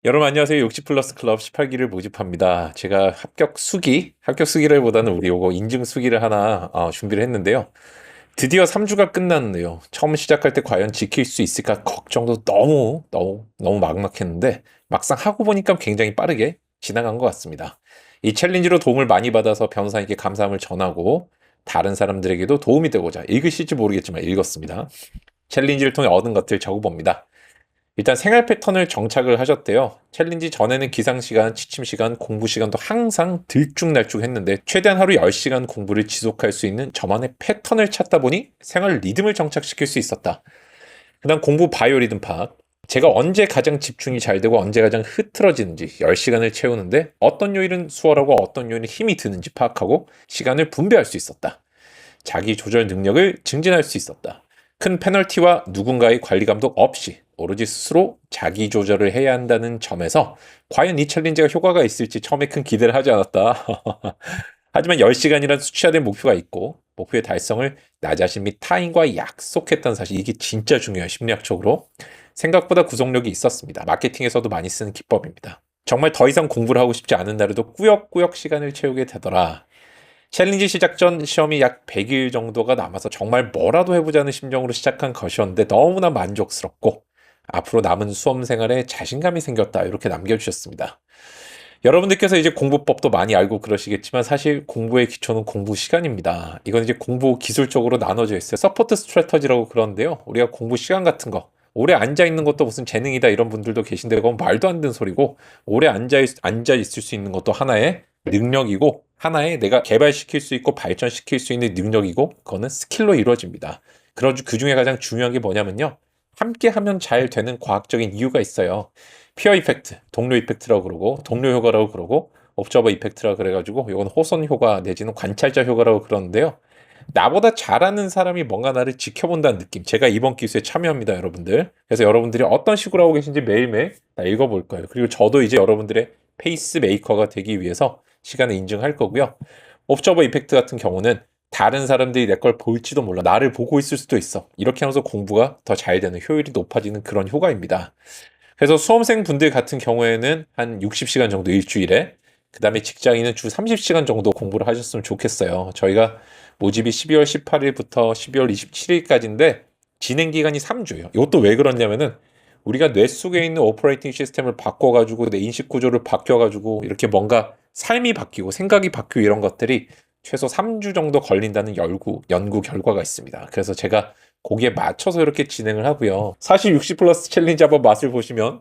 여러분 안녕하세요. 욕지 플러스 클럽 18기를 모집합니다. 제가 합격 수기라기보다는 우리 요거 인증 수기를 하나 준비를 했는데요. 드디어 3주가 끝났네요. 처음 시작할 때 과연 지킬 수 있을까 걱정도 너무 막막했는데 막상 하고 보니까 굉장히 빠르게 지나간 것 같습니다. 이 챌린지로 도움을 많이 받아서 변호사에게 감사함을 전하고 다른 사람들에게도 도움이 되고자 읽으실지 모르겠지만 읽었습니다. 챌린지를 통해 얻은 것들 적어봅니다. 일단 생활 패턴을 정착을 하셨대요. 챌린지 전에는 기상 시간, 취침 시간, 공부 시간도 항상 들쭉날쭉했는데 최대한 하루 10시간 공부를 지속할 수 있는 저만의 패턴을 찾다 보니 생활 리듬을 정착시킬 수 있었다. 그다음 공부 바이오리듬 파악. 제가 언제 가장 집중이 잘 되고 언제 가장 흐트러지는지 10시간을 채우는데 어떤 요일은 수월하고 어떤 요일은 힘이 드는지 파악하고 시간을 분배할 수 있었다. 자기 조절 능력을 증진할 수 있었다. 큰 페널티와 누군가의 관리 감독 없이 오로지 스스로 자기 조절을 해야 한다는 점에서 과연 이 챌린지가 효과가 있을지 처음에 큰 기대를 하지 않았다. 하지만 10시간이라는 수치화된 목표가 있고 목표의 달성을 나 자신 및 타인과 약속했다는 사실, 이게 진짜 중요해요. 심리학적으로 생각보다 구속력이 있었습니다. 마케팅에서도 많이 쓰는 기법입니다. 정말 더 이상 공부를 하고 싶지 않은 날에도 꾸역꾸역 시간을 채우게 되더라. 챌린지 시작 전 시험이 약 100일 정도가 남아서 정말 뭐라도 해보자는 심정으로 시작한 것이었는데 너무나 만족스럽고 앞으로 남은 수험 생활에 자신감이 생겼다, 이렇게 남겨주셨습니다. 여러분들께서 이제 공부법도 많이 알고 그러시겠지만 사실 공부의 기초는 공부 시간입니다. 이건 이제 공부 기술적으로 나눠져 있어요. 서포트 스트래터지라고 그러는데요. 우리가 공부 시간 같은 거, 오래 앉아 있는 것도 무슨 재능이다 이런 분들도 계신데 그건 말도 안 되는 소리고, 오래 앉아 있을 수 있는 것도 하나의 능력이고 하나의 내가 개발시킬 수 있고 발전시킬 수 있는 능력이고, 그거는 스킬로 이루어집니다. 그 중에 가장 중요한 게 뭐냐면요, 함께 하면 잘 되는 과학적인 이유가 있어요. 피어 이펙트, 동료 이펙트라고 그러고 동료 효과라고 그러고 옵저버 이펙트라고 그래가지고 이건 호선 효과 내지는 관찰자 효과라고 그러는데요. 나보다 잘하는 사람이 뭔가 나를 지켜본다는 느낌. 제가 이번 기수에 참여합니다, 여러분들. 그래서 여러분들이 어떤 식으로 하고 계신지 매일매일 다 읽어볼 거예요. 그리고 저도 이제 여러분들의 페이스 메이커가 되기 위해서 시간을 인증할 거고요. 옵저버 이펙트 같은 경우는 다른 사람들이 내 걸 볼지도 몰라. 나를 보고 있을 수도 있어. 이렇게 하면서 공부가 더 잘 되는, 효율이 높아지는 그런 효과입니다. 그래서 수험생 분들 같은 경우에는 한 60시간 정도 일주일에, 그 다음에 직장인은 주 30시간 정도 공부를 하셨으면 좋겠어요. 저희가 모집이 12월 18일부터 12월 27일까지인데 진행 기간이 3주예요. 이것도 왜 그러냐면은 우리가 뇌 속에 있는 오퍼레이팅 시스템을 바꿔가지고 내 인식 구조를 바뀌어가지고 이렇게 뭔가 삶이 바뀌고 생각이 바뀌고 이런 것들이 최소 3주 정도 걸린다는 연구 결과가 있습니다. 그래서 제가 거기에 맞춰서 이렇게 진행을 하고요. 사실 60 플러스 챌린지 한번 맛을 보시면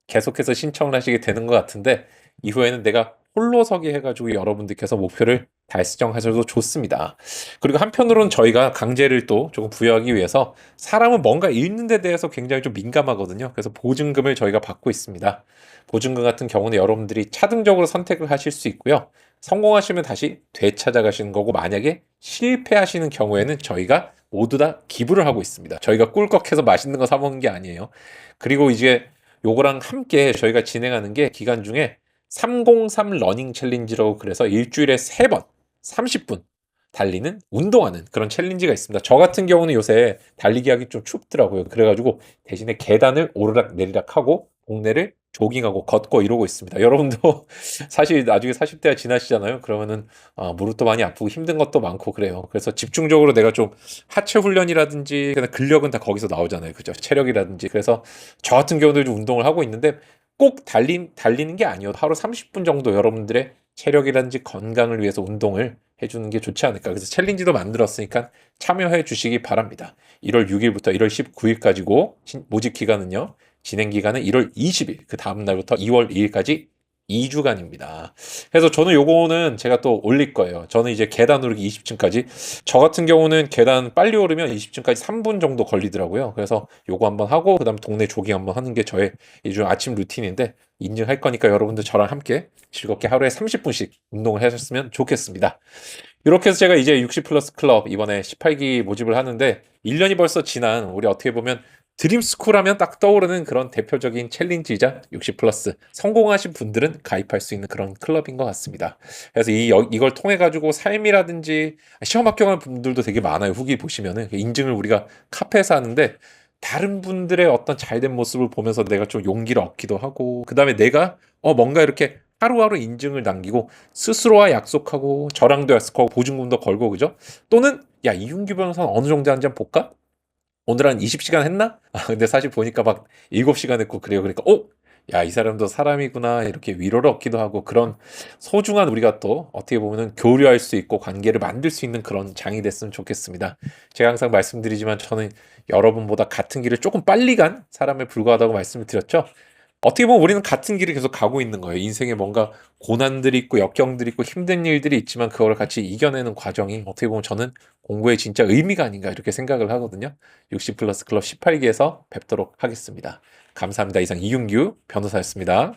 계속해서 신청을 하시게 되는 것 같은데 이후에는 내가 홀로서기 해가지고 여러분들께서 목표를 달성하셔도 좋습니다. 그리고 한편으로는 저희가 강제를 또 조금 부여하기 위해서 사람은 뭔가 읽는 데 대해서 굉장히 좀 민감하거든요. 그래서 보증금을 저희가 받고 있습니다. 보증금 같은 경우는 여러분들이 차등적으로 선택을 하실 수 있고요. 성공하시면 다시 되찾아가시는 거고, 만약에 실패하시는 경우에는 저희가 모두 다 기부를 하고 있습니다. 저희가 꿀꺽해서 맛있는 거 사 먹는 게 아니에요. 그리고 이제 요거랑 함께 저희가 진행하는 게 기간 중에 303 러닝 챌린지라고, 그래서 일주일에 3번 30분 달리는, 운동하는 그런 챌린지가 있습니다. 저 같은 경우는 요새 달리기 하기 좀 춥더라고요. 그래가지고 대신에 계단을 오르락 내리락 하고 동네를 조깅하고 걷고 이러고 있습니다. 여러분도 사실 나중에 40대가 지나시잖아요. 그러면은 무릎도 많이 아프고 힘든 것도 많고 그래요. 그래서 집중적으로 내가 좀 하체 훈련이라든지 그냥 근력은 다 거기서 나오잖아요. 그죠? 체력이라든지. 그래서 저 같은 경우도 좀 운동을 하고 있는데 꼭 달리는 게 아니어도 하루 30분 정도 여러분들의 체력이라든지 건강을 위해서 운동을 해주는 게 좋지 않을까. 그래서 챌린지도 만들었으니까 참여해 주시기 바랍니다. 1월 6일부터 1월 19일까지고 모집 기간은요. 진행 기간은 1월 20일, 그 다음 날부터 2월 2일까지 2주간입니다. 그래서 저는 요거는 제가 또 올릴 거예요. 저는 이제 계단 오르기 20층까지. 저 같은 경우는 계단 빨리 오르면 20층까지 3분 정도 걸리더라고요. 그래서 요거 한번 하고, 그 다음 동네 조깅 한번 하는 게 저의 요즘 아침 루틴인데 인증할 거니까 여러분들 저랑 함께 즐겁게 하루에 30분씩 운동을 하셨으면 좋겠습니다. 이렇게 해서 제가 이제 60 플러스 클럽 이번에 18기 모집을 하는데 1년이 벌써 지난, 우리 어떻게 보면 드림스쿨 하면 딱 떠오르는 그런 대표적인 챌린지이자 60 플러스 성공하신 분들은 가입할 수 있는 그런 클럽인 것 같습니다. 그래서 이걸 통해 가지고 삶이라든지 시험 합격한 분들도 되게 많아요. 후기 보시면은 인증을 우리가 카페에서 하는데 다른 분들의 어떤 잘된 모습을 보면서 내가 좀 용기를 얻기도 하고, 그 다음에 내가 뭔가 이렇게 하루하루 인증을 남기고 스스로와 약속하고 저랑도 약속하고 보증금도 걸고 그죠? 또는 야 이윤규 변호사는 어느 정도 하는지 한번 볼까? 오늘 한 20시간 했나? 근데 사실 보니까 막 7시간 했고 그래요. 그러니까 야, 이 사람도 사람이구나. 이렇게 위로를 얻기도 하고 그런 소중한 우리가 또 어떻게 보면은 교류할 수 있고 관계를 만들 수 있는 그런 장이 됐으면 좋겠습니다. 제가 항상 말씀드리지만 저는 여러분보다 같은 길을 조금 빨리 간 사람에 불과하다고 말씀을 드렸죠. 어떻게 보면 우리는 같은 길을 계속 가고 있는 거예요. 인생에 뭔가 고난들이 있고 역경들이 있고 힘든 일들이 있지만 그걸 같이 이겨내는 과정이 어떻게 보면 저는 공부의 진짜 의미가 아닌가 이렇게 생각을 하거든요. 60 플러스 클럽 18기에서 뵙도록 하겠습니다. 감사합니다. 이상 이윤규 변호사였습니다.